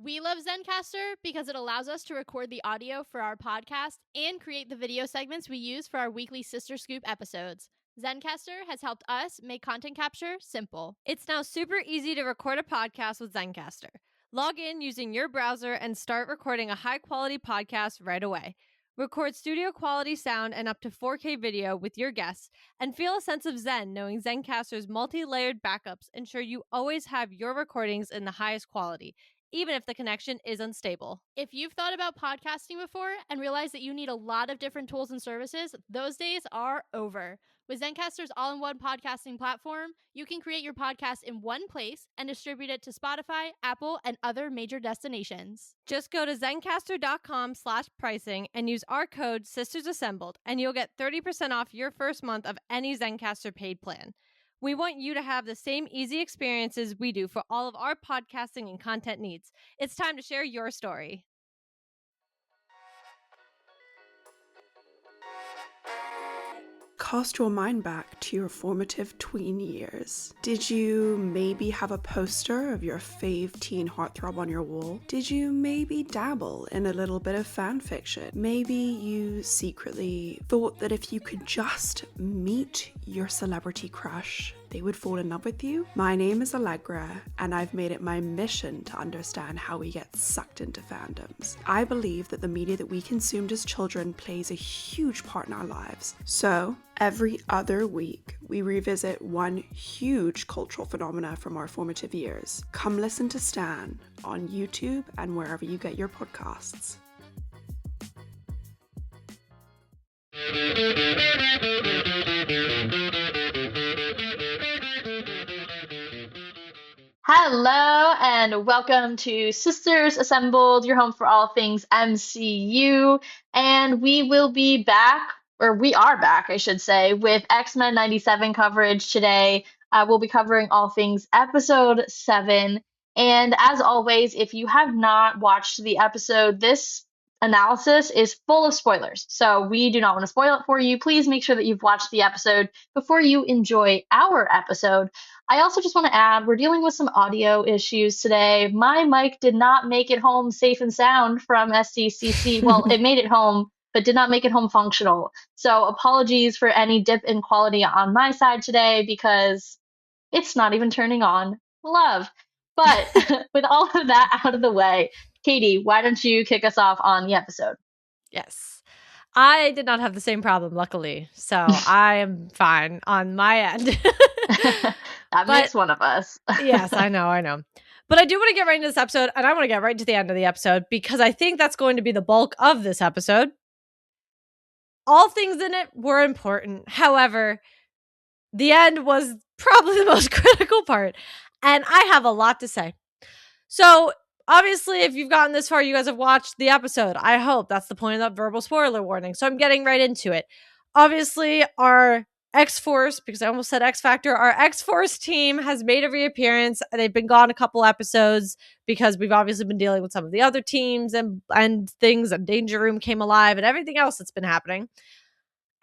We love Zencaster because it allows us to record the audio for our podcast and create the video segments we use for our weekly Sister Scoop episodes. Zencaster has helped us make content capture simple. It's now super easy to record a podcast with Zencaster. Log in using your browser and start recording a high-quality podcast right away. Record studio quality sound and up to 4K video with your guests, and feel a sense of zen knowing Zencaster's multi-layered backups ensure you always have your recordings in the highest quality, even if the connection is unstable. If you've thought about podcasting before and realized that you need a lot of different tools and services, those days are over. With Zencaster's all-in-one podcasting platform, you can create your podcast in one place and distribute it to Spotify, Apple, and other major destinations. Just go to zencastr.com/pricing and use our code SistersAssembled, and you'll get 30% off your first month of any Zencaster paid plan. We want you to have the same easy experiences we do for all of our podcasting and content needs. It's time to share your story. Cast your mind back to your formative tween years. Did you maybe have a poster of your fave teen heartthrob on your wall? Did you maybe dabble in a little bit of fan fiction? Maybe you secretly thought that if you could just meet your celebrity crush, they would fall in love with you? My name is Allegra, and I've made it my mission to understand how we get sucked into fandoms. I believe that the media that we consumed as children plays a huge part in our lives. So, every other week, we revisit one huge cultural phenomena from our formative years. Come listen to Stan on YouTube and wherever you get your podcasts. Hello and welcome to Sisters Assembled, your home for all things MCU. And we will be back, or we are back, I should say, with X-Men 97 coverage today. We'll be covering all things episode 7. And as always, if you have not watched the episode, this analysis is full of spoilers. So we do not want to spoil it for you. Please make sure that you've watched the episode before you enjoy our episode. I also just want to add, we're dealing with some audio issues today. My mic did not make it home safe and sound from SDCC. Well, it made it home, but did not make it home functional. So apologies for any dip in quality on my side today because it's not even turning on. Love. But with all of that out of the way, Katie, why don't you kick us off on the episode? Yes. I did not have the same problem, luckily. So I am fine on my end. That makes one of us. Yes, I know. But I do want to get right into this episode, and I want to get right to the end of the episode because I think that's going to be the bulk of this episode. All things in it were important. However, the end was probably the most critical part, and I have a lot to say. So, obviously, if you've gotten this far, you guys have watched the episode. I hope that's the point of that verbal spoiler warning. So I'm getting right into it. Obviously, our X-Force, because I almost said X-Factor, our X-Force team has made a reappearance. They've been gone a couple episodes because we've obviously been dealing with some of the other teams and things, and Danger Room came alive and everything else that's been happening.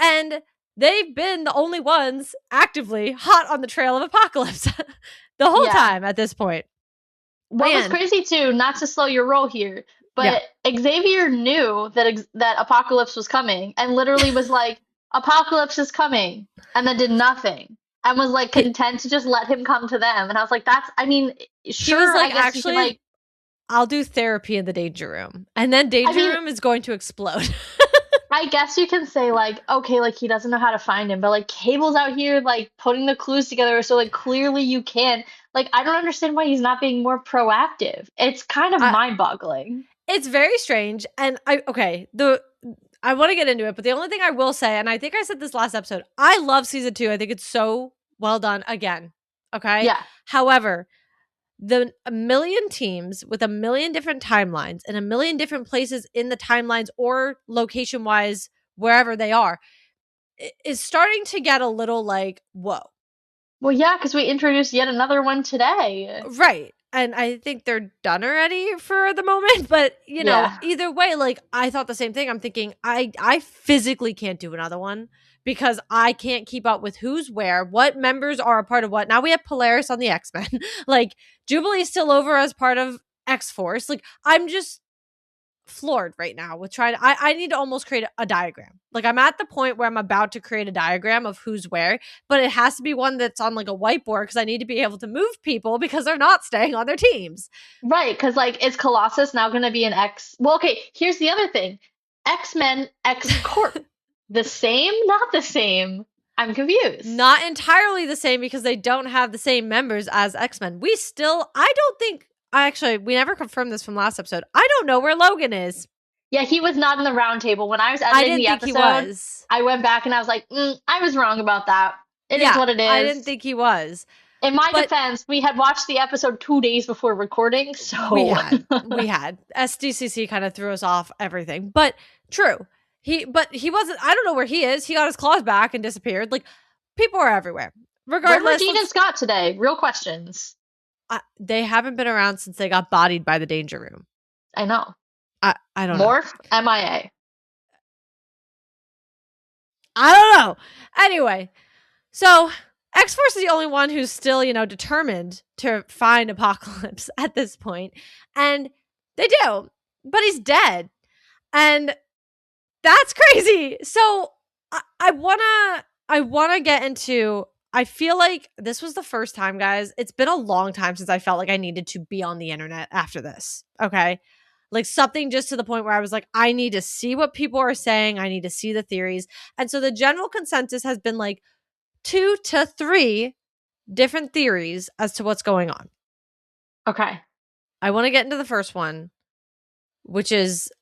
And they've been the only ones actively hot on the trail of Apocalypse the whole time at this point. What was crazy too, not to slow your roll here, but Xavier knew that Apocalypse was coming and literally was like, Apocalypse is coming, and then did nothing and was like content to just let him come to them. And I was like, she was like, actually, I'll do therapy in the Danger Room, and then Danger Room is going to explode. I guess you can say like, okay, like he doesn't know how to find him, but like Cable's out here like putting the clues together, so like clearly you can. Like, I don't understand why he's not being more proactive. It's kind of mind-boggling. It's very strange, and I want to get into it, but the only thing I will say, and I think I said this last episode, I love season 2. I think it's so well done again. Okay? Yeah. However, a million teams with a million different timelines and a million different places in the timelines or location-wise, wherever they are, is starting to get a little like, whoa. Well, yeah, because we introduced yet another one today. Right. And I think they're done already for the moment. But, either way, like, I thought the same thing. I'm thinking, I physically can't do another one because I can't keep up with who's where, what members are a part of what. Now we have Polaris on the X-Men. Like, Jubilee's still over as part of X-Force. Like, I'm just floored right now with trying to, I need to almost create a diagram. Like, I'm at the point where I'm about to create a diagram of who's where, but it has to be one that's on like a whiteboard because I need to be able to move people because they're not staying on their teams. Right, because like is Colossus now going to be an X? Well, okay, here's the other thing. X-Men X Corp. The same, not the same. I'm confused. Not entirely the same because they don't have the same members as X-Men. I don't think, actually, we never confirmed this from last episode. I don't know where Logan is. Yeah, he was not in the round table. When I was I editing didn't the think episode, he was. I went back and I was like, I was wrong about that. It is what it is. I didn't think he was. In my defense, we had watched the episode 2 days before recording, so we had. SDCC kind of threw us off everything, but true. He wasn't. I don't know where he is. He got his claws back and disappeared. Like, people are everywhere. Regardless, where were Dean and Scott today? Real questions. They haven't been around since they got bodied by the Danger Room. I know. I don't know. Morph, MIA. I don't know. Anyway, so X-Force is the only one who's still, determined to find Apocalypse at this point. And they do. But he's dead. And that's crazy. So I wanna get into, I feel like this was the first time, guys. It's been a long time since I felt like I needed to be on the internet after this. Okay. Like, something just to the point where I was like, I need to see what people are saying. I need to see the theories. And so the general consensus has been like 2 to 3 different theories as to what's going on. Okay. I want to get into the first one, which is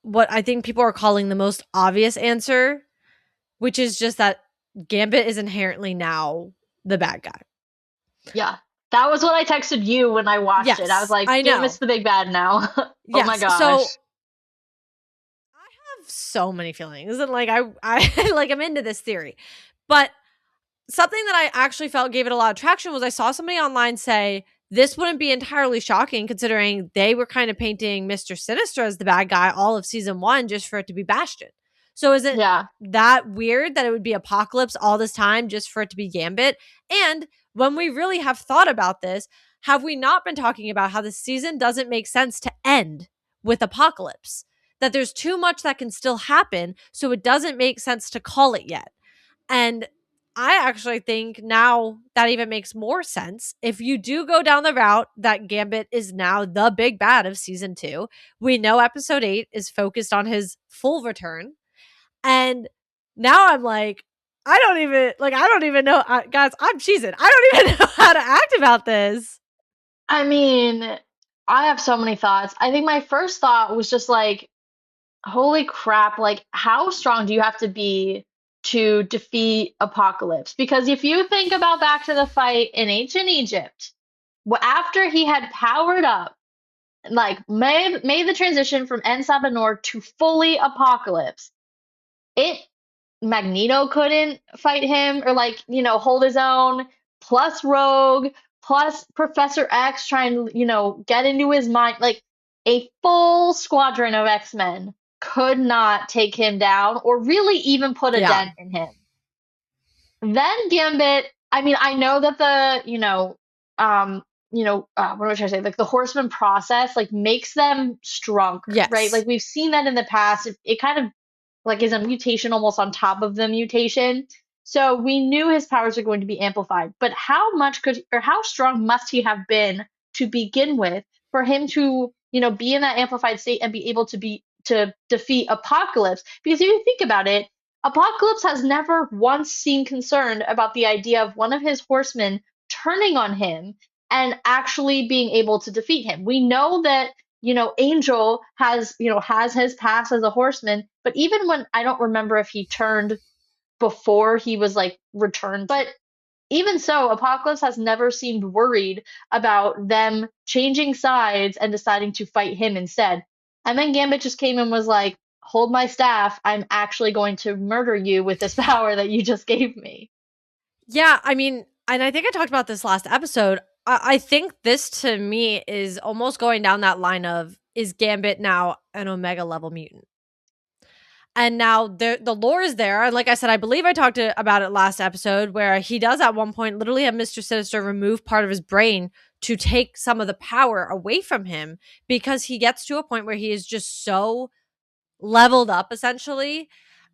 what I think people are calling the most obvious answer, which is just that Gambit is inherently now the bad guy. Yeah. That was what I texted you when I watched it. I was like, Gambit's the big bad now. Oh my gosh. So I have so many feelings, and like I like, I'm into this theory. But something that I actually felt gave it a lot of traction was I saw somebody online say this wouldn't be entirely shocking considering they were kind of painting Mr. Sinister as the bad guy all of season 1 just for it to be Bastion. So is it that weird that it would be Apocalypse all this time just for it to be Gambit? And when we really have thought about this, have we not been talking about how the season doesn't make sense to end with Apocalypse? That there's too much that can still happen, so it doesn't make sense to call it yet. And I actually think now that even makes more sense. If you do go down the route that Gambit is now the big bad of season 2, we know episode 8 is focused on his full return. And now I'm like, I don't even know, guys, I'm cheesing. I don't even know how to act about this. I mean, I have so many thoughts. I think my first thought was just like, holy crap, like, how strong do you have to be to defeat Apocalypse? Because if you think about back to the fight in ancient Egypt, after he had powered up, like made the transition from En Sabanor to fully Apocalypse, Magneto couldn't fight him or hold his own, plus Rogue, plus Professor X trying to, get into his mind. Like, a full squadron of X-Men could not take him down or really even put a dent in him. Then Gambit, I mean, I know that what am I trying to say? Like, the Horseman process, like, makes them stronger, right? Like, we've seen that in the past. It kind of like is a mutation almost on top of the mutation. So we knew his powers are going to be amplified, but how strong must he have been to begin with for him to, be in that amplified state and be able to defeat Apocalypse? Because if you think about it, Apocalypse has never once seemed concerned about the idea of one of his horsemen turning on him and actually being able to defeat him. We know that Angel has his past as a horseman, but even when, I don't remember if he turned before he was like returned, but even so, Apocalypse has never seemed worried about them changing sides and deciding to fight him instead. And then Gambit just came and was like, hold my staff, I'm actually going to murder you with this power that you just gave me. Yeah, I mean, and I think I talked about this last episode. I think this, to me, is almost going down that line of, is Gambit now an Omega level mutant? And now the lore is there. And like I said, I believe I talked about it last episode where he does at one point literally have Mr. Sinister remove part of his brain to take some of the power away from him, because he gets to a point where he is just so leveled up essentially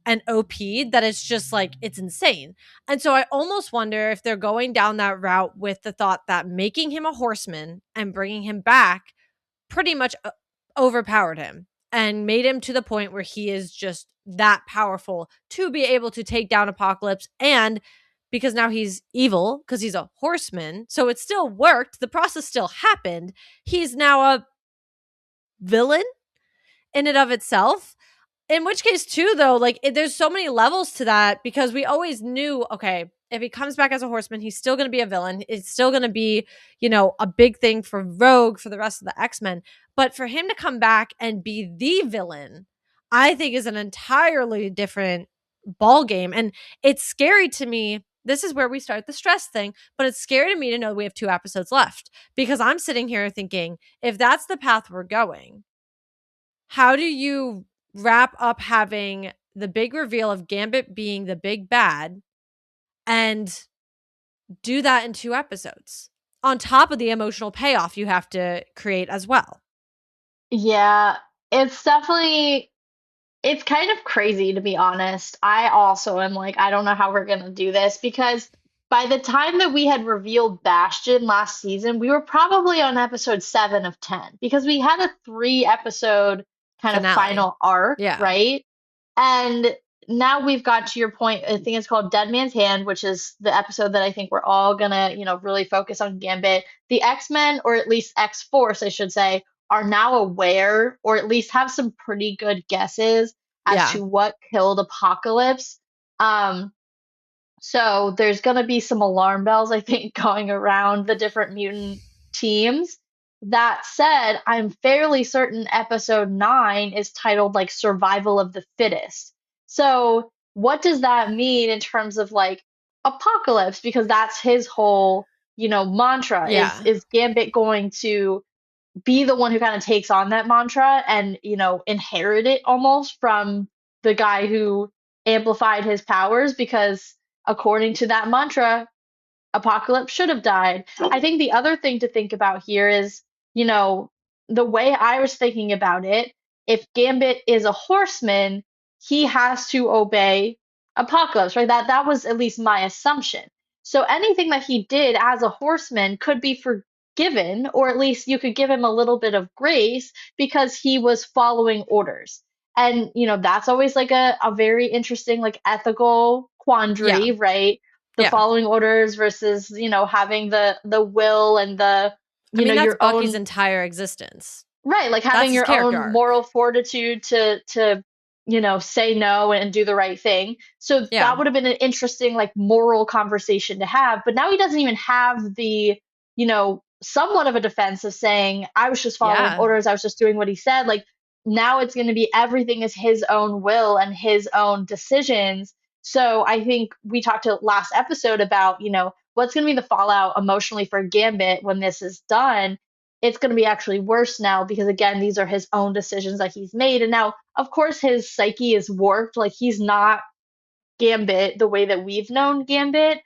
and OP'd that it's just like, it's insane. And so I almost wonder if they're going down that route with the thought that making him a horseman and bringing him back pretty much overpowered him and made him to the point where he is just that powerful to be able to take down Apocalypse. And because now he's evil because he's a horseman, so it still worked, the process still happened, he's now a villain in and of itself. In which case too, though, like there's so many levels to that, because we always knew, okay, if he comes back as a horseman, he's still going to be a villain. It's still going to be, a big thing for Rogue for the rest of the X-Men. But for him to come back and be the villain, I think is an entirely different ball game. And it's scary to me. This is where we start the stress thing, but it's scary to me to know we have 2 episodes left, because I'm sitting here thinking, if that's the path we're going, how do you wrap up having the big reveal of Gambit being the big bad and do that in 2 episodes on top of the emotional payoff you have to create as well? Yeah, it's definitely it's kind of crazy to be honest. I also am like, I don't know how we're gonna do this because by the time that we had revealed Bastion last season, we were probably on episode 7 of 10 because we had a 3 episode kind of Finale. final arc, Yeah. right? And now we've got to your point, I think it's called Dead Man's Hand, which is the episode that I think we're all gonna, really focus on Gambit. The X-Men, or at least X-Force, I should say, are now aware, or at least have some pretty good guesses as Yeah. to what killed Apocalypse. Um, so there's gonna be some alarm bells, I think, going around the different mutant teams. That said, I'm fairly certain episode 9 is titled like Survival of the Fittest. So what does that mean in terms of like Apocalypse? Because that's his whole, mantra. Yeah. Is Gambit going to be the one who kind of takes on that mantra and, inherit it almost from the guy who amplified his powers? Because according to that mantra, Apocalypse should have died. I think the other thing to think about here is, the way I was thinking about it, if Gambit is a horseman, he has to obey Apocalypse, right? That was at least my assumption. So anything that he did as a horseman could be forgiven, or at least you could give him a little bit of grace because he was following orders. And, that's always like a very interesting, like ethical quandary, Yeah. right? The Yeah. following orders versus having the will and the that's your Bucky's own entire existence. right, like That's having his your character own arc. moral fortitude to say no and do the right thing. So Yeah. that would have been an interesting like moral conversation to have, but now he doesn't even have the somewhat of a defense of saying I was just following Yeah. orders, I was just doing what he said. Like now it's going to be everything is his own will and his own decisions. So I think we talked to last episode about, what's going to be the fallout emotionally for Gambit when this is done. It's going to be actually worse now because, again, these are his own decisions that he's made. And now, of course, his psyche is warped. Like he's not Gambit the way that we've known Gambit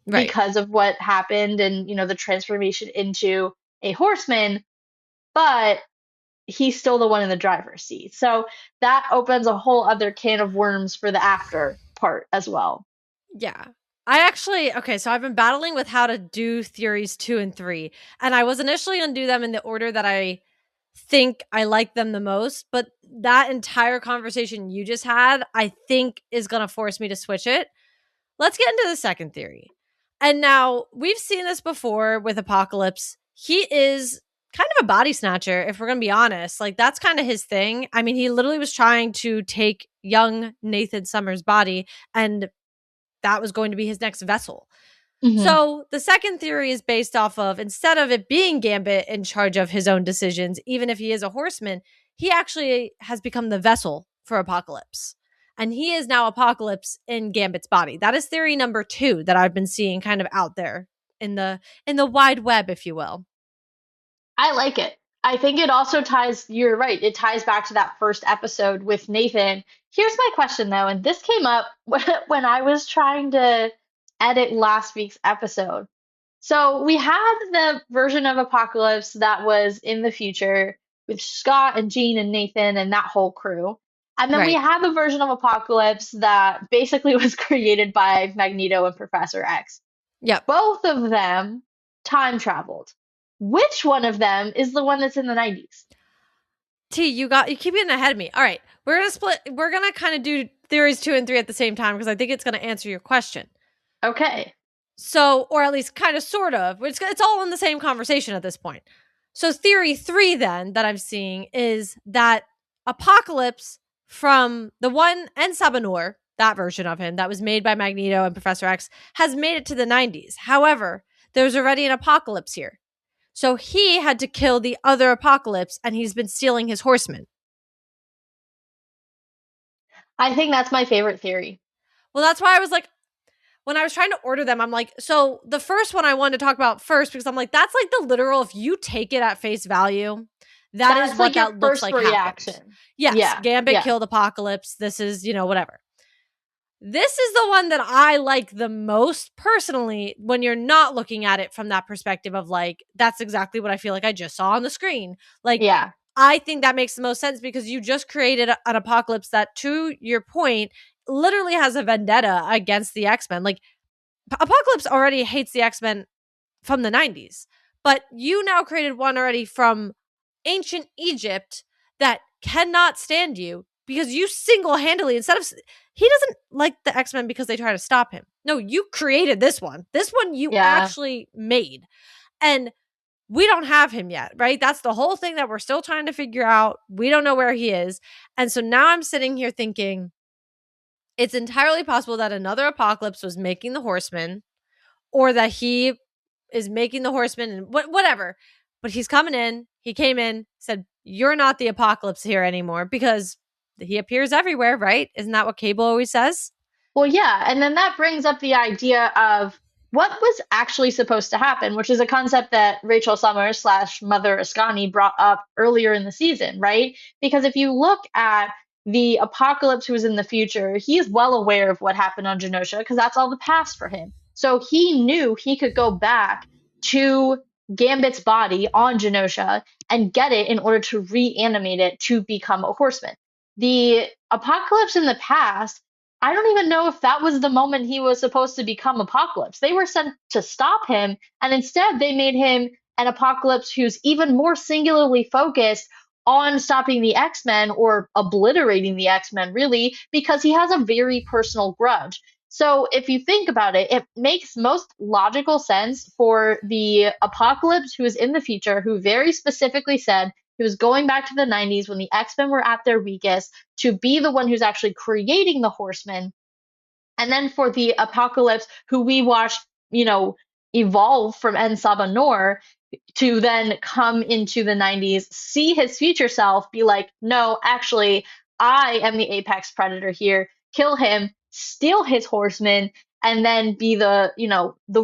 Right. because of what happened and, the transformation into a horseman. But he's still the one in the driver's seat. So that opens a whole other can of worms for the after part as well. Yeah. So I've been battling with how to do theories 2 and 3. And I was initially going to do them in the order that I think I like them the most. But that entire conversation you just had, I think is going to force me to switch it. Let's get into the second theory. And now we've seen this before with Apocalypse. He is kind of a body snatcher, if we're going to be honest. Like that's kind of his thing. I mean, he literally was trying to take young Nathan Summers' body, and that was going to be his next vessel. Mm-hmm. So the second theory is based off of, instead of it being Gambit in charge of his own decisions, even if he is a horseman, he actually has become the vessel for Apocalypse. And he is now Apocalypse in Gambit's body. That is theory number 2 that I've been seeing kind of out there in the wide web, if you will. I like it. I think it also ties, you're right, it ties back to that first episode with Nathan. Here's my question though, and this came up when I was trying to edit last week's episode. So we had the version of Apocalypse that was in the future with Scott and Jean and Nathan and that whole crew. And then we Right. had the version of Apocalypse that basically was created by Magneto and Professor X. Yep. Both of them time traveled. Which one of them is the one that's in the 90s? You keep getting ahead of me. All right. We're gonna kind of do theories 2 and 3 at the same time because I think it's gonna answer your question. Okay. So, or at least kind of sort of. It's all in the same conversation at this point. So theory 3 then that I'm seeing is that Apocalypse from the one and Sabanur, that version of him that was made by Magneto and Professor X, has made it to the 90s. However, there's already an Apocalypse here. So he had to kill the other Apocalypse and he's been stealing his horsemen. I think that's my favorite theory. Well, that's why I was like, when I was trying to order them, I'm like, so the first one I wanted to talk about first because I'm like, that's like the literal, if you take it at face value, That's is like what your that looks first like reaction. happened. Yes, Yeah. Gambit Yeah. killed Apocalypse. This is, whatever. This is the one that I like the most personally when you're not looking at it from that perspective of like, that's exactly what I feel like I just saw on the screen. Like, Yeah. I think that makes the most sense because you just created an Apocalypse that, to your point, literally has a vendetta against the X-Men. Like, Apocalypse already hates the X-Men from the 90s, but you now created one already from ancient Egypt that cannot stand you because you single-handedly, instead of, he doesn't like the X-Men because they try to stop him. No, you created this one. This one you actually made. And we don't have him yet, right? That's the whole thing that we're still trying to figure out. We don't know where he is. And so now I'm sitting here thinking it's entirely possible that another Apocalypse was making the Horsemen or that he is making the Horsemen and whatever. But he's coming in. He came in, said, "You're not the Apocalypse here anymore," because he appears everywhere, right? Isn't that what Cable always says? Well, yeah. And then that brings up the idea of what was actually supposed to happen, which is a concept that Rachel Summers slash Mother Ascani brought up earlier in the season, right? Because if you look at the Apocalypse who was in the future, he is well aware of what happened on Genosha because that's all the past for him. So he knew he could go back to Gambit's body on Genosha and get it in order to reanimate it to become a horseman. The Apocalypse in the past, I don't even know if that was the moment he was supposed to become Apocalypse. They were sent to stop him, and instead they made him an Apocalypse who's even more singularly focused on stopping the X-Men or obliterating the X-Men, really, because he has a very personal grudge. So if you think about it, it makes most logical sense for the Apocalypse who is in the future, who very specifically said he was going back to the 90s when the X-Men were at their weakest, to be the one who's actually creating the Horsemen. And then for the Apocalypse who we watched, evolve from En Sabanor to then come into the 90s, see his future self, be like, no, actually, I am the apex predator here, kill him, steal his horsemen, and then be the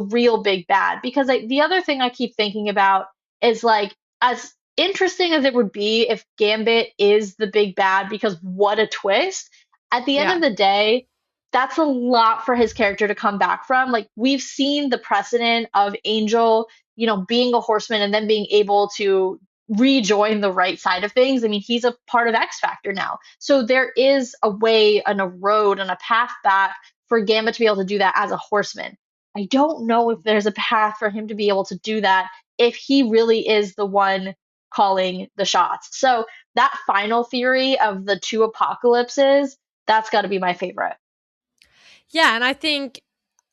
real big bad. Because the other thing I keep thinking about is like, as interesting as it would be if Gambit is the big bad, because what a twist. At the end of the day, that's a lot for his character to come back from. Like, we've seen the precedent of Angel, being a horseman and then being able to rejoin the right side of things. I mean, he's a part of X Factor now. So there is a way and a road and a path back for Gambit to be able to do that as a horseman. I don't know if there's a path for him to be able to do that if he really is the one calling the shots. So that final theory of the two apocalypses, that's got to be my favorite. Yeah, and I think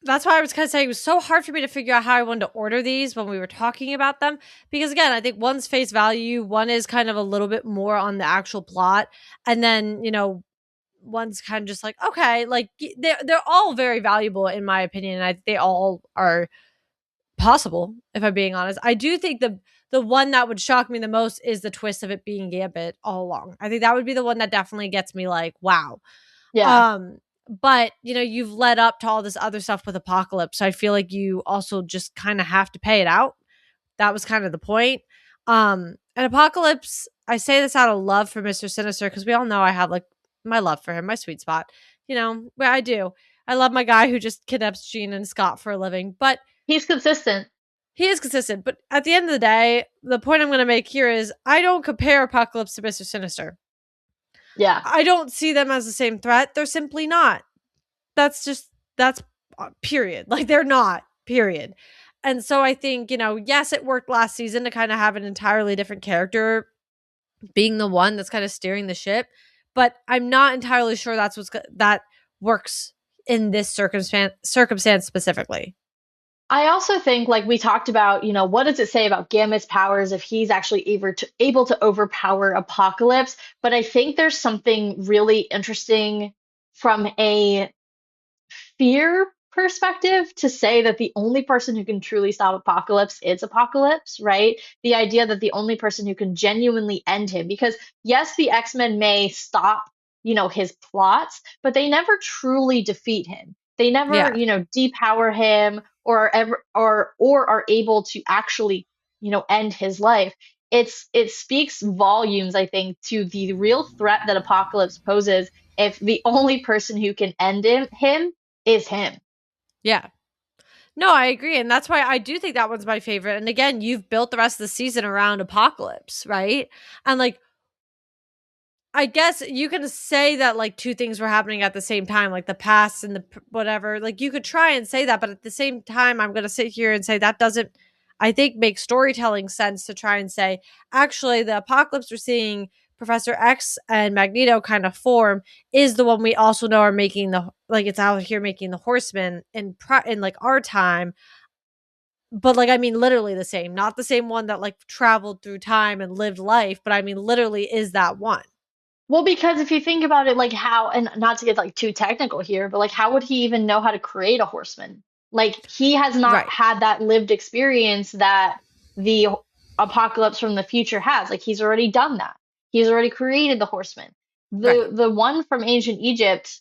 that's why I was kind of saying it was so hard for me to figure out how I wanted to order these when we were talking about them. Because again, I think one's face value, one is kind of a little bit more on the actual plot. And then, one's kind of just like, okay, like they're all very valuable in my opinion. And they all are possible, if I'm being honest. I do think the one that would shock me the most is the twist of it being Gambit all along. I think that would be the one that definitely gets me like, wow. Yeah. But you've led up to all this other stuff with Apocalypse. So I feel like you also just kind of have to pay it out. That was kind of the point. And Apocalypse, I say this out of love for Mr. Sinister because we all know I have like my love for him, my sweet spot. You know, where I do. I love my guy who just kidnaps Jean and Scott for a living, but He's consistent. he is consistent. But at the end of the day, the point I'm going to make here is I don't compare Apocalypse to Mr. Sinister. Yeah. I don't see them as the same threat. They're simply not. That's period. Like they're not, period. And so I think, you know, yes, it worked last season to kind of have an entirely different character being the one that's kind of steering the ship, but I'm not entirely sure that works in this circumstance specifically. I also think, like we talked about, you know, what does it say about Gambit's powers if he's actually able to overpower Apocalypse? But I think there's something really interesting from a fear perspective to say that the only person who can truly stop Apocalypse is Apocalypse, right? The idea that the only person who can genuinely end him, because yes, the X-Men may stop, you know, his plots, but they never truly defeat him. They never, Yeah. you know, depower him or are able to actually, you know, end his life. It speaks volumes, I think, to the real threat that Apocalypse poses if the only person who can end him is him. Yeah. No, I agree. And that's why I do think that one's my favorite. And again, you've built the rest of the season around Apocalypse, right? And like, I guess you can say that like two things were happening at the same time, like the past and the whatever. Like you could try and say that, but at the same time, I'm going to sit here and say that doesn't, I think, make storytelling sense to try and say, actually, the Apocalypse we're seeing Professor X and Magneto kind of form is the one we also know are making it's out here making the Horsemen in like our time. But like, I mean, literally the same, not the same one that like traveled through time and lived life, but I mean, literally is that one. Well, because if you think about it, like how, and not to get like too technical here, but like how would he even know how to create a horseman? Like he has not Right. had that lived experience that the apocalypse from the future has. Like he's already done that. He's already created the horseman. Right. The one from ancient Egypt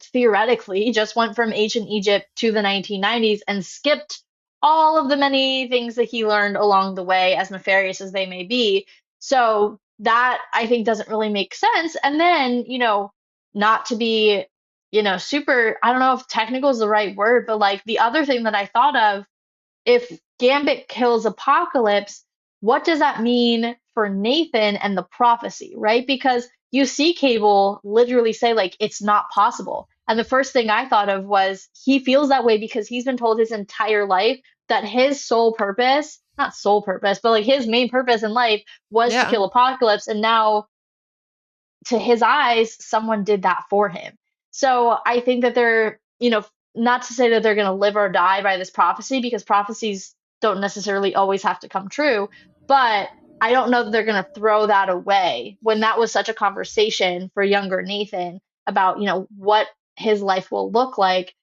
theoretically just went from ancient Egypt to the 1990s and skipped all of the many things that he learned along the way, as nefarious as they may be. So that I think doesn't really make sense. And then, you know, not to be, you know, super, I don't know if technical is the right word, but like the other thing that I thought of, if Gambit kills Apocalypse, what does that mean for Nathan and the prophecy, right? Because you see Cable literally say, like, it's not possible. And the first thing I thought of was he feels that way because he's been told his entire life that his sole purpose, not sole purpose, but like his main purpose in life was to Yeah. kill Apocalypse. And now, to his eyes, someone did that for him. So I think that they're, you know, not to say that they're going to live or die by this prophecy because prophecies don't necessarily always have to come true, but I don't know that they're going to throw that away when that was such a conversation for younger Nathan about, you know, what his life will look like.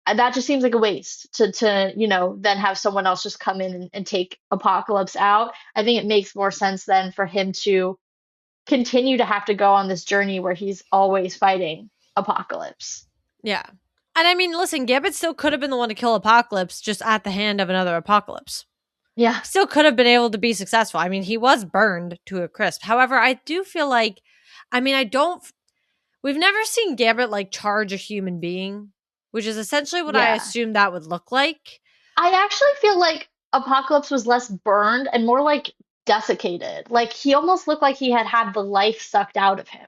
That just seems like a waste to you know, then have someone else just come in and take Apocalypse out. I think it makes more sense then for him to continue to have to go on this journey where he's always fighting Apocalypse. Yeah. And I mean, listen, Gambit still could have been the one to kill Apocalypse just at the hand of another Apocalypse. Yeah. Still could have been able to be successful. I mean, he was burned to a crisp. However, I do feel like, I mean, we've never seen Gambit like charge a human being, which is essentially what I Yeah. assumed that would look like. I actually feel like Apocalypse was less burned and more like desiccated. Like he almost looked like he had had the life sucked out of him.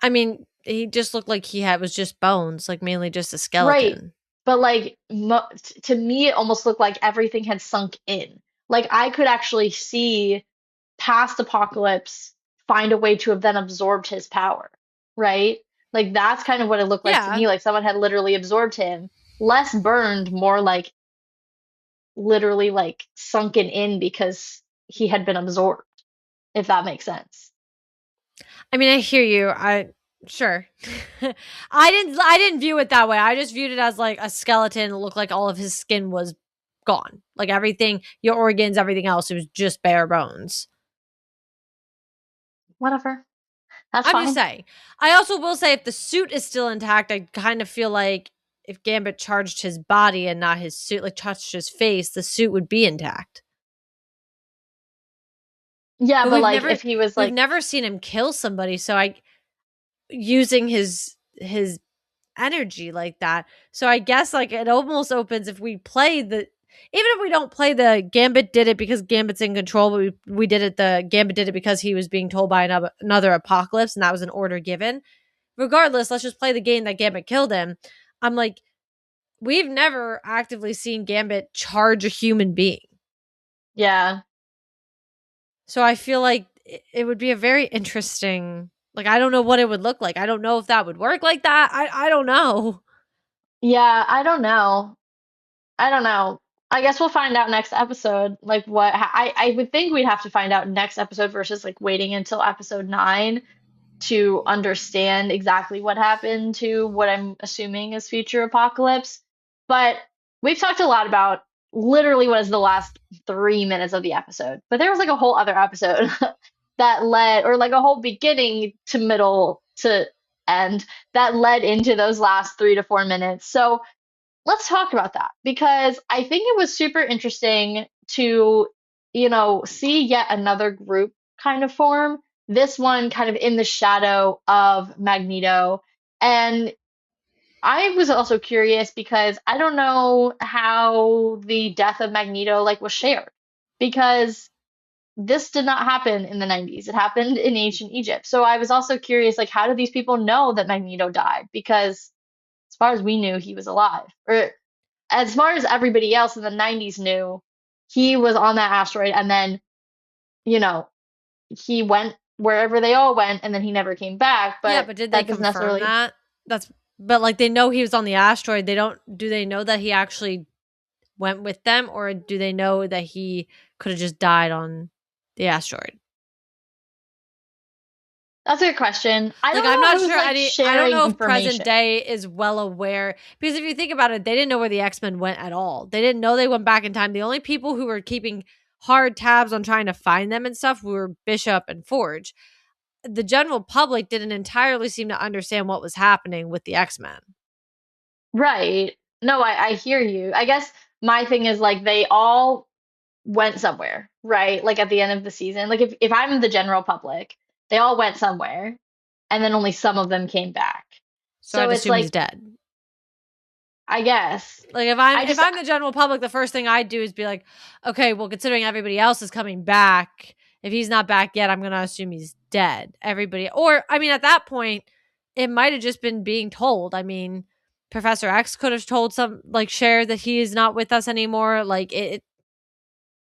I mean, he just looked like was just bones, like mainly just a Right. skeleton. But like to me, it almost looked like everything had sunk in. Like I could actually see past Apocalypse find a way to have then absorbed his power, right? Like that's kind of what it looked like to Yeah. me. Like someone had literally absorbed him, less burned, more like literally like sunken in because he had been absorbed, if that makes sense. I mean, I hear you. Sure. I didn't view it that way. I just viewed it as like a skeleton. It looked like all of his skin was gone. Like everything, your organs, everything else, it was just bare bones. Whatever. That's I'm fine. just saying. I also will say if the suit is still intact, I kind of feel like if Gambit charged his body and not his suit, like touched his face, the suit would be intact. Yeah, but we've like never if he was we've like, never seen him kill somebody, so using his energy like that. So I guess like it almost opens if we play the even if we don't play the Gambit did it because Gambit's in control, but we did it the Gambit did it because he was being told by another apocalypse and that was an order given. Regardless, let's just play the game that Gambit killed him. I'm like, we've never actively seen Gambit charge a human being. yeah. So I feel like it would be a very interesting, like, I don't know what it would look like. I don't know if that would work like that. I don't know. Yeah, I don't know. I don't know. I guess we'll find out next episode. Like I would think we'd have to find out next episode versus like waiting until episode 9 to understand exactly what happened to what I'm assuming is future apocalypse. But we've talked a lot about literally what is the last 3 minutes of the episode. But there was like a whole other episode that led, or like a whole beginning to middle to end that led into those last 3 to 4 minutes. So let's talk about that because I think it was super interesting to, see yet another group kind of form. This one kind of in the shadow of Magneto. And I was also curious because I don't know how the death of Magneto like was shared because this did not happen in the 90s. It happened in ancient Egypt. So I was also curious like how do these people know that Magneto died? Because as far as we knew, he was alive. Or as far as everybody else in the 90s knew, he was on that asteroid and then, you know, he went wherever they all went and then he never came back. Yeah, But but did they that doesn't confirm necessarily. that? But like they know he was on the asteroid. Do they know that he actually went with them, or do they know that he could have just died on the asteroid? That's a good question. I Like don't I'm know not who's sure like I don't sharing know if present information. day is well aware, because if you think about it, they didn't know where the X-Men went at all. They didn't know they went back in time. The only people who were keeping hard tabs on trying to find them and stuff were Bishop and Forge. The general public didn't entirely seem to understand what was happening with the X-Men. Right. No, I hear you. I guess my thing is like they all went somewhere, right? Like at the end of the season. Like if I'm the general public, they all went somewhere and then only some of them came back. So So I'd it's assume he's like, dead. I guess. Like I if just I'm the general public, the first thing I'd do is be like, okay, well, considering everybody else is coming back, if he's not back yet, I'm gonna assume he's dead. Everybody, or I mean, at that point, it might have just been being told. I mean, Professor X could have told shared that he is not with us anymore. Like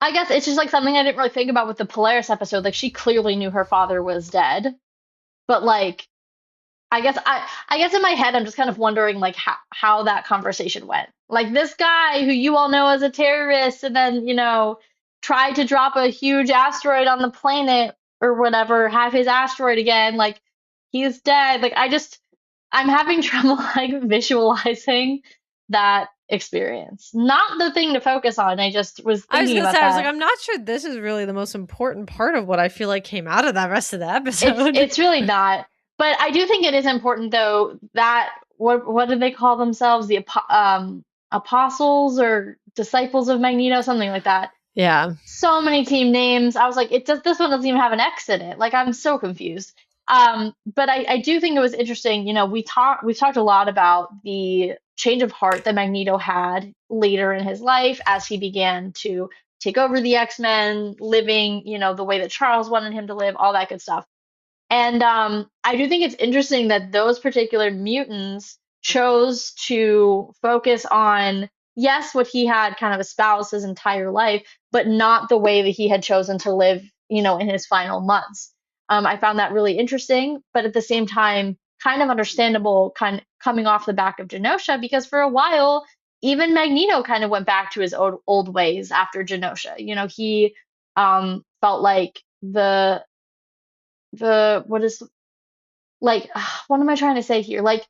I guess it's just like something I didn't really think about with the Polaris episode. Like she clearly knew her father was dead, but like I guess in my head I'm just kind of wondering like how that conversation went. Like this guy who you all know as a terrorist and then, tried to drop a huge asteroid on the planet or whatever, have his asteroid again, like he's dead. Like I'm having trouble like visualizing that experience. Not the thing to focus on. I just was I was thinking gonna about say, I was like, that. I'm not sure this is really the most important part of what I feel like came out of that rest of the It's episode. it's really not. But I do think it is important though that what do they call themselves? The apostles or disciples of Magneto, something like that. Yeah. So many team names. I was like, this one doesn't even have an X in it. Like I'm so confused. But I do think it was interesting. We've talked a lot about the change of heart that Magneto had later in his life as he began to take over the X-Men, living, the way that Charles wanted him to live, all that good stuff. And I do think it's interesting that those particular mutants chose to focus on, yes, what he had kind of espoused his entire life, but not the way that he had chosen to live, in his final months. I found that really interesting, but at the same time, kind of understandable, kind of coming off the back of Genosha, because for a while, even Magneto kind of went back to his old ways after Genosha. He felt like the what is like what am I trying to say here? Like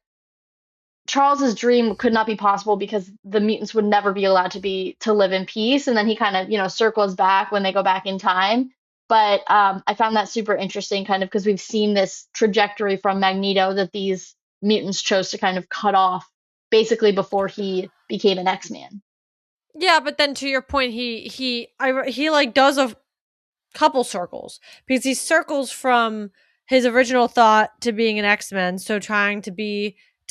Charles's dream could not be possible because the mutants would never be allowed to live in peace, and then he kind of circles back when they go back in time. But I found that super interesting, kind of because we've seen this trajectory from Magneto that these mutants chose to kind of cut off basically before he became an X-Man. Yeah, but then to your point, he like does a couple circles, because he circles from his original thought to being an X-Men, so trying to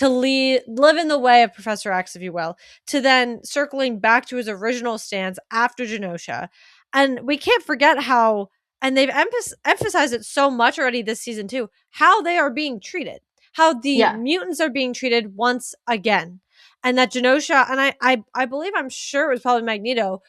live in the way of Professor X, if you will, to then circling back to his original stance after Genosha. And we can't forget how, and they've emphasized it so much already this season too, how they are being treated, how the Yeah, mutants are being treated once again. And that Genosha, and I believe, I'm sure it was probably Magneto,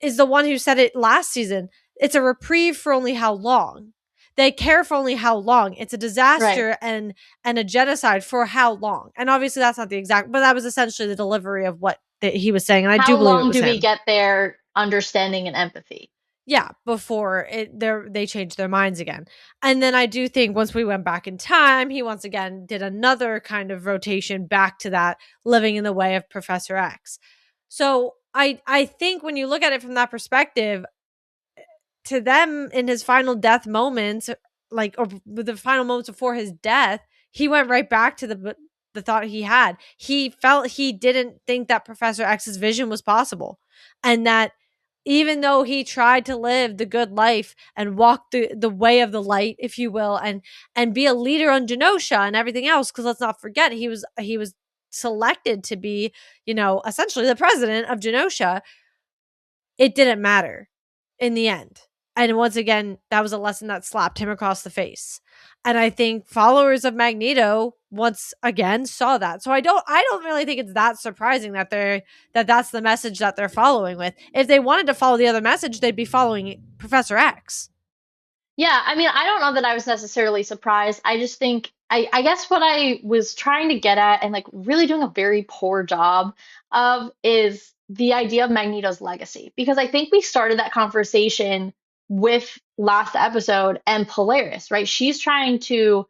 is the one who said it last season. It's a reprieve for only how long? They care for only how long? It's a right. disaster and a genocide for how long? And obviously that's not the exact, but that was essentially the delivery of what he was saying, and I do How believe it long was do we him. get their understanding and empathy? Yeah, before they changed their minds again. And then I do think once we went back in time, he once again did another kind of rotation back to that living in the way of Professor X. So I think when you look at it from that perspective, to them in his final death moments, like, or the final moments before his death, he went right back to the thought he had. He felt he didn't think that Professor X's vision was possible, and that even though he tried to live the good life and walk the way of the light, if you will, and be a leader on Genosha and everything else, because let's not forget he was selected to be, essentially the president of Genosha, it didn't matter in the end. And once again, that was a lesson that slapped him across the face. And I think followers of Magneto once again saw that. So I don't really think it's that surprising that that's the message that they're following with. If they wanted to follow the other message, they'd be following Professor X. Yeah, I mean, I don't know that I was necessarily surprised. I just think I guess what I was trying to get at and like really doing a very poor job of is the idea of Magneto's legacy. Because I think we started that conversation with last episode and Polaris, right? She's trying to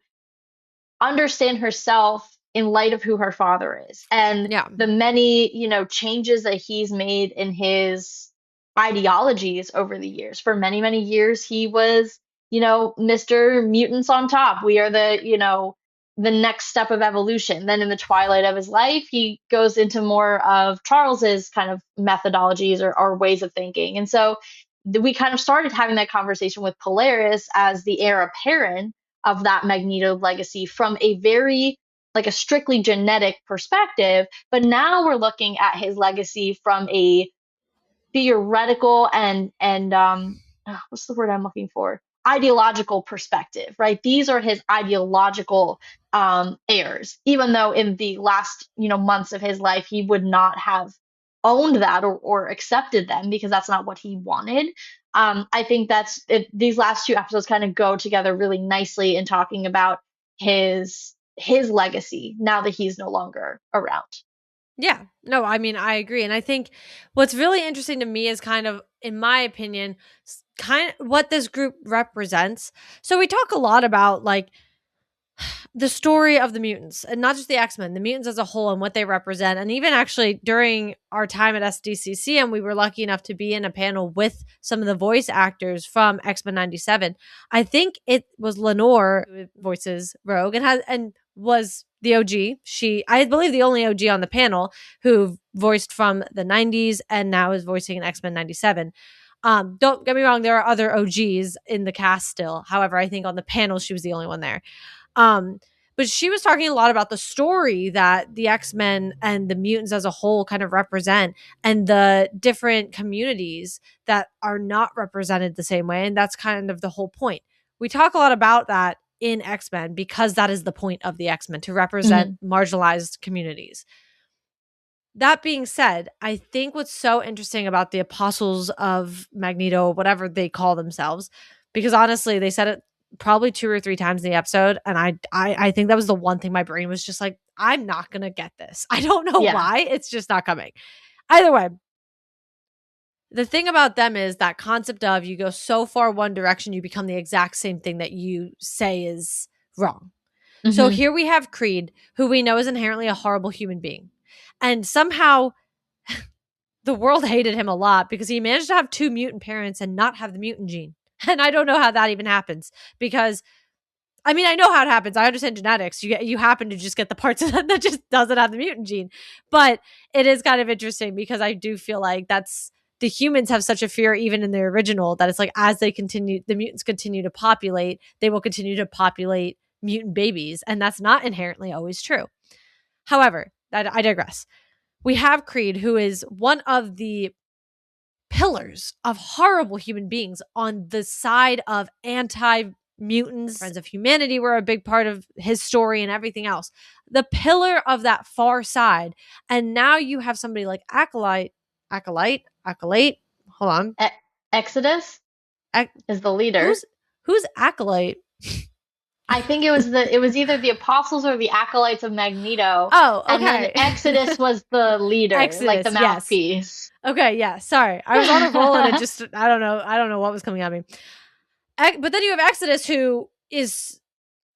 understand herself in light of who her father is and Yeah. the many, changes that he's made in his ideologies over the years. For many, many years, he was, Mr. Mutants on top. We are the next step of evolution. Then in the twilight of his life, he goes into more of Charles's kind of methodologies or ways of thinking. And so we kind of started having that conversation with Polaris as the heir apparent of that Magneto legacy from a very like a strictly genetic perspective, but now we're looking at his legacy from a theoretical and what's the word I'm looking for? Ideological perspective, right? These are his ideological heirs, even though in the last months of his life he would not have owned that or accepted them because that's not what he wanted. I think that's it, these last two episodes kind of go together really nicely in talking about his legacy now that he's no longer around. Yeah. No, I mean, I agree. And I think what's really interesting to me is kind of, in my opinion, kind of what this group represents. So we talk a lot about like the story of the mutants, and not just the X-Men, the mutants as a whole and what they represent. And even actually during our time at SDCC, and we were lucky enough to be in a panel with some of the voice actors from X-Men 97. I think it was Lenore who voices Rogue and was the OG. I believe, the only OG on the panel who voiced from the 90s and now is voicing in X-Men 97. Don't get me wrong, there are other OGs in the cast still. However, I think on the panel, she was the only one there. But she was talking a lot about the story that the X-Men and the mutants as a whole kind of represent, and the different communities that are not represented the same way. And that's kind of the whole point. We talk a lot about that in X-Men because that is the point of the X-Men, to represent marginalized communities. That being said, I think what's so interesting about the apostles of Magneto, whatever they call themselves, because honestly, they said it probably 2 or 3 times in the episode, and I think that was the one thing my brain was just like, I'm not gonna get this. I don't know Yeah. why. It's just not coming. Either way, the thing about them is that concept of you go so far one direction, you become the exact same thing that you say is wrong. So here we have Creed, who we know is inherently a horrible human being. And somehow the world hated him a lot because he managed to have 2 mutant parents and not have the mutant gene. And I don't know how that even happens, because I mean, I know how it happens. I understand genetics. You happen to just get the parts of that just doesn't have the mutant gene. But it is kind of interesting because I do feel like the humans have such a fear, even in the original, that it's like as the mutants continue to populate, they will continue to populate mutant babies. And that's not inherently always true. However, I digress. We have Creed, who is one of the pillars of horrible human beings on the side of anti-mutants. Friends of Humanity were a big part of his story and everything else. The pillar of that far side. And now you have somebody like Acolyte. Hold on. Exodus is the leader. Who's Acolyte? I think it was either the apostles or the acolytes of Magneto. Oh, okay. And then Exodus was the leader, like the mouthpiece. Yes. Okay, yeah. Sorry, I was on a roll and it just I don't know what was coming at me. But then you have Exodus, who is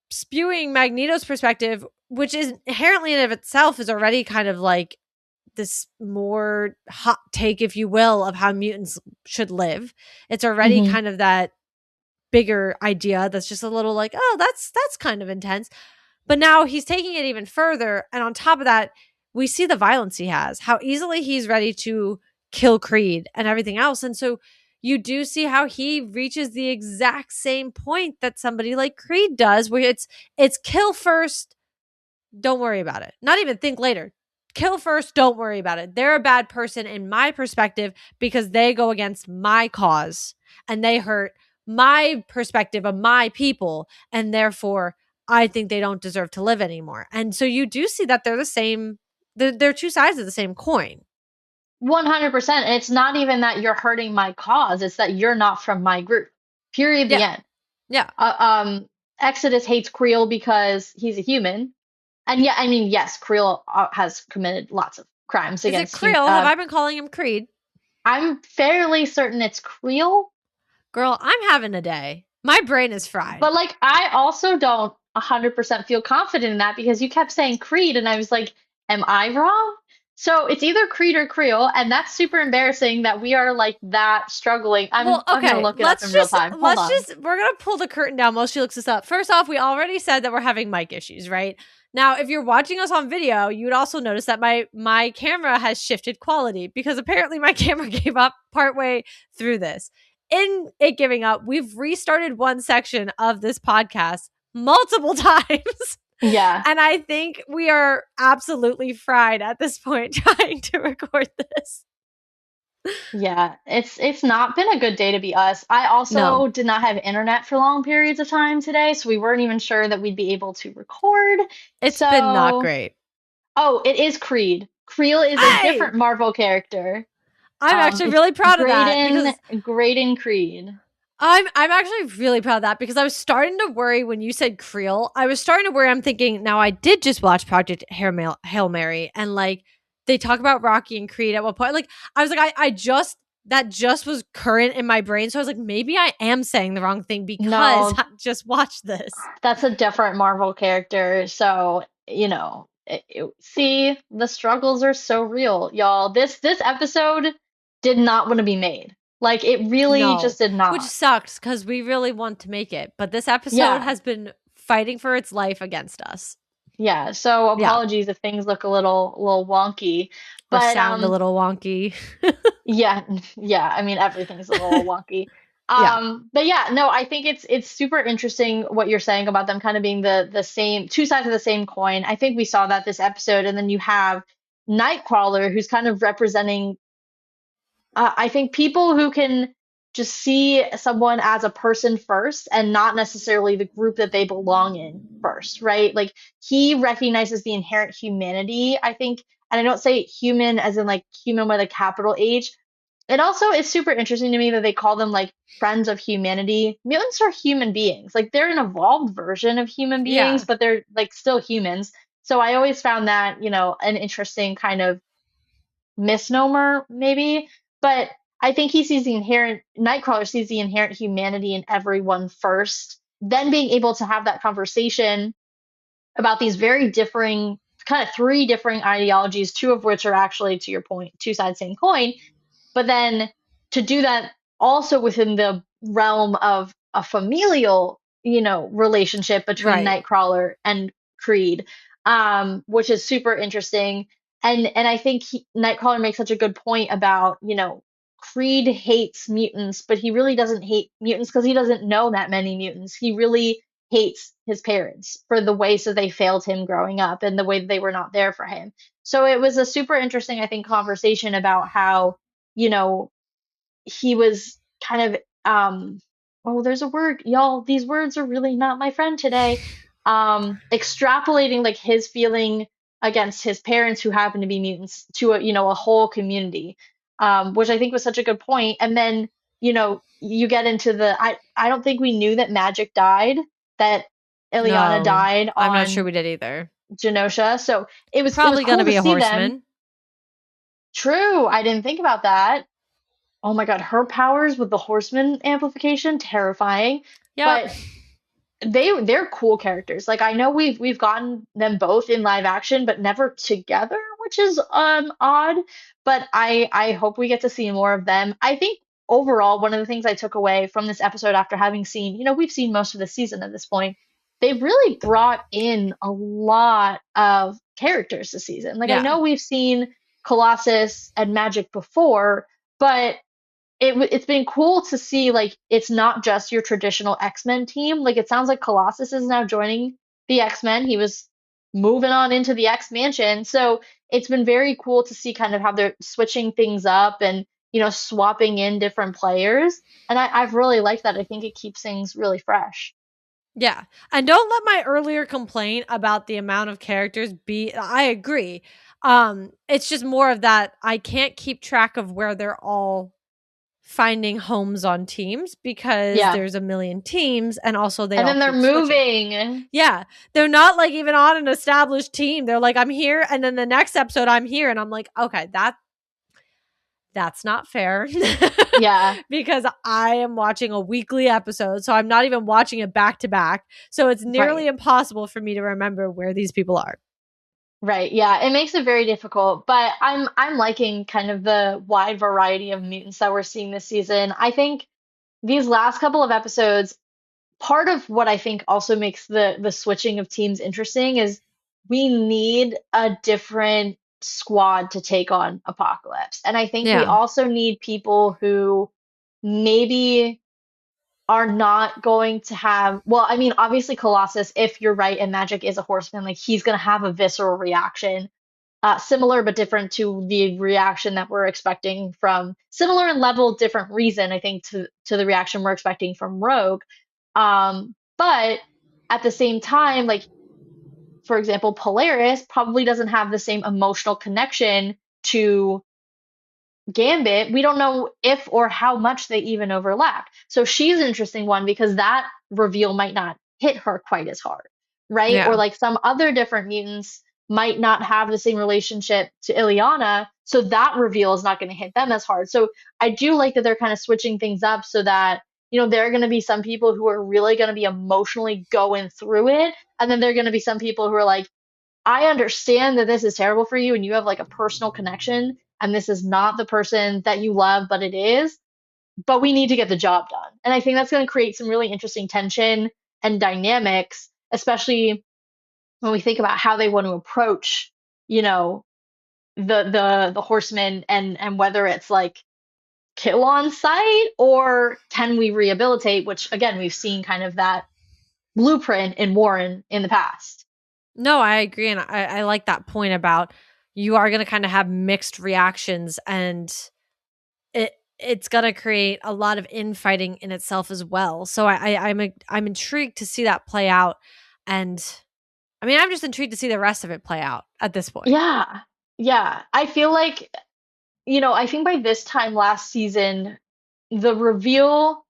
spewing Magneto's perspective, which is inherently in of itself is already kind of like this more hot take, if you will, of how mutants should live. It's already kind of that bigger idea that's just a little like, oh, that's kind of intense. But now he's taking it even further, and on top of that, we see the violence he has, how easily he's ready to kill Creed and everything else. And so you do see how he reaches the exact same point that somebody like Creed does, where it's kill first, don't worry about it. Not even think later. Kill first, don't worry about it. They're a bad person in my perspective because they go against my cause and they hurt my perspective of my people, and therefore I think they don't deserve to live anymore. And so you do see that they're the same. They're two sides of the same coin. 100%. And it's not even that you're hurting my cause. It's that you're not from my group. Period. The end. Yeah. Exodus hates Creel because he's a human. And yeah, I mean, yes, Creel has committed lots of crimes against. Is it Creel? Have I been calling him Creed? I'm fairly certain it's Creel. Girl, I'm having a day. My brain is fried. But like, I also don't 100% feel confident in that because you kept saying Creed, and I was like, am I wrong? So it's either Creed or Creel, and that's super embarrassing that we are like that struggling. I'm gonna look it up in real time. We're gonna pull the curtain down while she looks this up. First off, we already said that we're having mic issues, right? Now, if you're watching us on video, you would also notice that my camera has shifted quality because apparently my camera gave up partway through this. In it giving up, we've restarted one section of this podcast multiple times. Yeah. And I think we are absolutely fried at this point trying to record this. Yeah, it's not been a good day to be us. I also did not have internet for long periods of time today, so we weren't even sure that we'd be able to record. It's been not great. Oh, it is Creed. Creel is a different Marvel character. I'm actually really proud of that. Graydon Creed. I'm actually really proud of that because I was starting to worry when you said Creel. I was starting to worry. I'm thinking, now I did just watch Project Hail Mary, and like they talk about Rocky and Creed at one point. Like I was like, that just was current in my brain. So I was like, maybe I am saying the wrong thing because I just watched this. That's a different Marvel character. So, you know, see, the struggles are so real, y'all. This episode did not want to be made. Like, it really just did not. Which sucks because we really want to make it. But this episode has been fighting for its life against us. Yeah, so apologies if things look a little wonky. But or sound a little wonky. yeah, I mean, everything's a little wonky. But yeah, no, I think it's super interesting what you're saying about them kind of being the same, two sides of the same coin. I think we saw that this episode, and then you have Nightcrawler, who's kind of representing I think people who can just see someone as a person first and not necessarily the group that they belong in first, right? Like he recognizes the inherent humanity, I think, and I don't say human as in like human with a capital H. It also is super interesting to me that they call them like friends of humanity. Mutants are human beings. Like they're an evolved version of human beings, but they're like still humans. So I always found that, you know, an interesting kind of misnomer maybe. But I think Nightcrawler sees the inherent humanity in everyone first, then being able to have that conversation about these very differing, kind of three differing ideologies, two of which are actually, to your point, two sides, same coin. But then to do that also within the realm of a familial relationship between Right. Nightcrawler and Creed, which is super interesting. And I think Nightcrawler makes such a good point about, Creed hates mutants, but he really doesn't hate mutants because he doesn't know that many mutants. He really hates his parents for the ways that they failed him growing up and the way that they were not there for him. So it was a super interesting, I think, conversation about how, you know, he was kind of oh, there's a word, y'all, these words are really not my friend today. Extrapolating like his feeling against his parents who happen to be mutants to a whole community. Which I think was such a good point. And then, you get into I don't think we knew that Magic died, that Ileana No, died I'm not sure on we did either. Genosha. So it was Probably going to cool to be a see them. horseman. True, I didn't think about that. Oh my God, her powers with the horseman amplification, terrifying. Yep. But they're cool characters. Like I know we've gotten them both in live action, but never together, which is odd. But I hope we get to see more of them. I think overall, one of the things I took away from this episode after having seen, we've seen most of the season at this point, they've really brought in a lot of characters this season. Like I Yeah. know we've seen Colossus and Magic before, but it's been cool to see like it's not just your traditional X-Men team. Like it sounds like Colossus is now joining the X-Men. He was moving on into the X-Mansion. So it's been very cool to see kind of how they're switching things up and swapping in different players. And I've really liked that. I think it keeps things really fresh. Yeah. And don't let my earlier complaint about the amount of characters be I agree. It's just more of that I can't keep track of where they're all finding homes on teams because Yeah. there's a million teams and also they And all then they're keep switching. moving. Yeah. They're not like even on an established team. They're like, I'm here, and then the next episode I'm here, and I'm like, okay, that's not fair. Yeah. Because I am watching a weekly episode, so I'm not even watching it back to back. So it's nearly Right. impossible for me to remember where these people are. Right, yeah, it makes it very difficult, but I'm liking kind of the wide variety of mutants that we're seeing this season. I think these last couple of episodes, part of what I think also makes the switching of teams interesting is we need a different squad to take on Apocalypse. And I think we Yeah. also need people who maybe are not going to have, well, I mean, obviously Colossus, if you're right and Magic is a horseman, like he's going to have a visceral reaction, similar but different to the reaction that we're expecting from, similar in level, different reason, I think, to the reaction we're expecting from Rogue. But at the same time, like, for example, Polaris probably doesn't have the same emotional connection to Gambit. We don't know if or how much they even overlap. So she's an interesting one because that reveal might not hit her quite as hard, right? Or Yeah. like some other different mutants might not have the same relationship to Ileana, so that reveal is not going to hit them as hard. So I do like that they're kind of switching things up so that there are going to be some people who are really going to be emotionally going through it, and then there are going to be some people who are like, I understand that this is terrible for you and you have like a personal connection and this is not the person that you love, but it is. But we need to get the job done. And I think that's going to create some really interesting tension and dynamics, especially when we think about how they want to approach, the horsemen and whether it's like kill on sight or can we rehabilitate, which again, we've seen kind of that blueprint in Warren in the past. No, I agree. And I like that point about you are going to kind of have mixed reactions, and it's going to create a lot of infighting in itself as well. So I'm intrigued to see that play out. And I mean, I'm just intrigued to see the rest of it play out at this point. Yeah. Yeah. I feel like, I think by this time last season, the reveal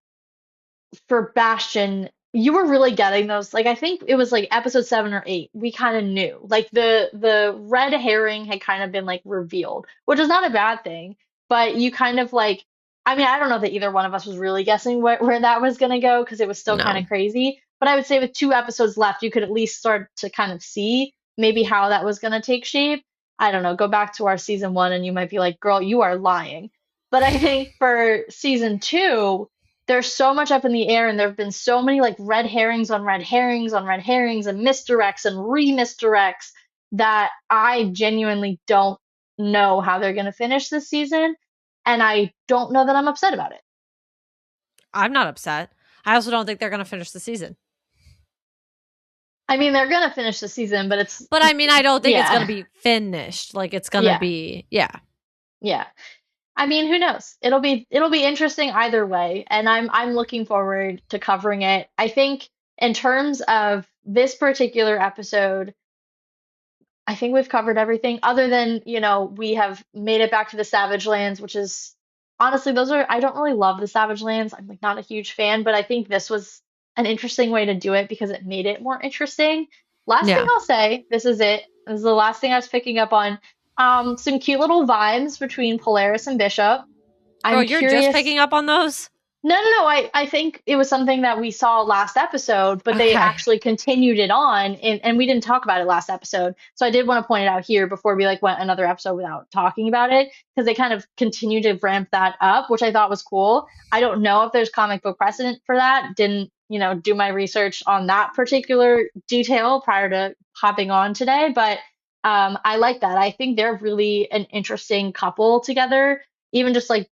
for Bastion, you were really getting those. Like I think it was like episode 7 or 8. We kind of knew. Like the red herring had kind of been like revealed, which is not a bad thing. But you kind of like, I mean, I don't know that either one of us was really guessing where that was gonna go because it was still kind No. of crazy. But I would say with 2 episodes left, you could at least start to kind of see maybe how that was gonna take shape. I don't know. Go back to our season 1 and you might be like, girl, you are lying. But I think for season 2, there's so much up in the air, and there have been so many like red herrings on red herrings on red herrings and misdirects and re-misdirects that I genuinely don't know how they're going to finish this season, and I don't know that I'm upset about it. I'm not upset. I also don't think they're going to finish the season. I mean, they're going to finish the season, but it's But I mean, I don't think it's yeah. going to be finished. Like it's going to Yeah. be, yeah. Yeah. I mean, who knows? It'll be interesting either way, and I'm looking forward to covering it. I think in terms of this particular episode, I think we've covered everything other than, we have made it back to the Savage Lands, which is honestly, I don't really love the Savage Lands. I'm like not a huge fan, but I think this was an interesting way to do it because it made it more interesting. Last thing Yeah. I'll say, this is it. This is the last thing I was picking up on. Some cute little vibes between Polaris and Bishop. Girl, I'm you're just curious. picking up on those? No, no, no. I think it was something that we saw last episode, but they Okay. actually continued it on, and we didn't talk about it last episode. So I did want to point it out here before we like went another episode without talking about it, because they kind of continued to ramp that up, which I thought was cool. I don't know if there's comic book precedent for that. Didn't, do my research on that particular detail prior to hopping on today, but I like that. I think they're really an interesting couple together, even just like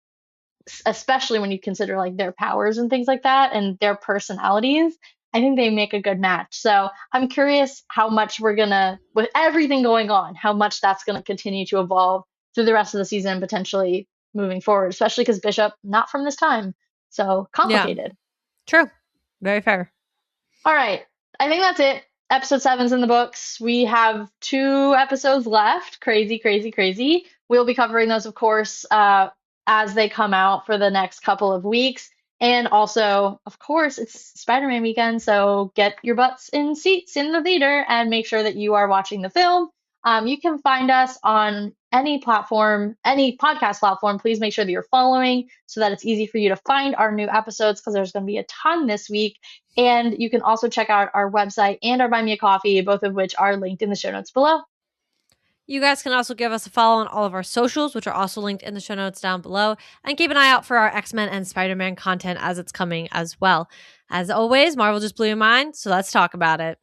especially when you consider like their powers and things like that and their personalities. I think they make a good match. So I'm curious how much we're gonna, with everything going on, how much that's gonna continue to evolve through the rest of the season, potentially moving forward, especially because Bishop not from this time. So complicated. True. Very fair. All right. I think that's it. Episode 7's in the books. We have 2 episodes left. Crazy, crazy, crazy. We'll be covering those, of course, as they come out for the next couple of weeks. And also, of course, it's Spider-Man weekend, so get your butts in seats in the theater and make sure that you are watching the film. You can find us on any platform, any podcast platform. Please make sure that you're following so that it's easy for you to find our new episodes because there's going to be a ton this week. And you can also check out our website and our Buy Me a Coffee, both of which are linked in the show notes below. You guys can also give us a follow on all of our socials, which are also linked in the show notes down below. And keep an eye out for our X-Men and Spider-Man content as it's coming as well. As always, Marvel just blew your mind, so let's talk about it.